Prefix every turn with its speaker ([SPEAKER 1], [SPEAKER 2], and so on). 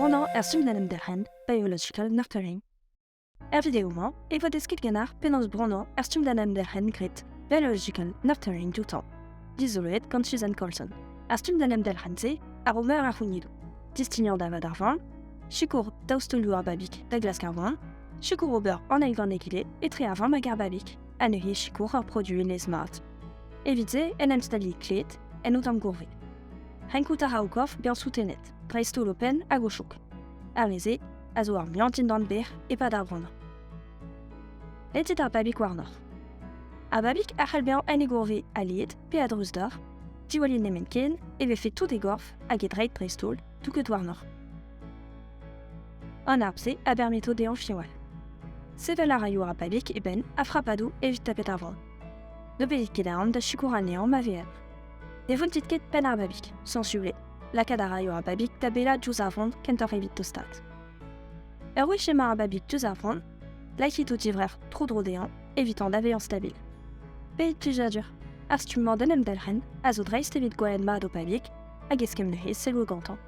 [SPEAKER 1] Bruno stimulem derhen biological nurturing. Vidéoman, vo deskit ganar penaos Bruno stimulem derhen grit biological nurturing doutan. D'isolet Conchis and Colson. Stimulem derhen se, aromer arhunido. Distinyan d'avad arvan, chikour daustolu arbabik da glas carbon, chikour ober en elgan egile et tre avant magar babik, anehi chikour ar produit les smart. Evite en installi klet, en utam gourvé. Henkuta haukov bien soutenet, dreisto lopen a gochouk. Areze, a zo ar miantin dan ber e pa d'arbron. Letit ar babik warnor. A babik a c'halbean en e gourvé a liet pe a drus d'or, diwalin nemen ken e ve fet tout e gorf hag e dreit dreistol tout ket warnor. An arpse a bermeto de an fiwal. Sevel a raio ar babik e ben a frappadou evit tapet arvron. Ne pedit ket a an da chikour anean ma VR. Ne vuntit ket pen ar babik, sans sulet. Lakad a raio ar babik da bela djouz arvron kent ar evit tostat. Wech ema ar babik djouz arvron, lakit o divrer tro dro dean, evitant d'ave an stabil. Pedit plijadur, ar stumman denem delren, a zo dreist evit gwaen ma do babik, hag eskem neuze selo gantan.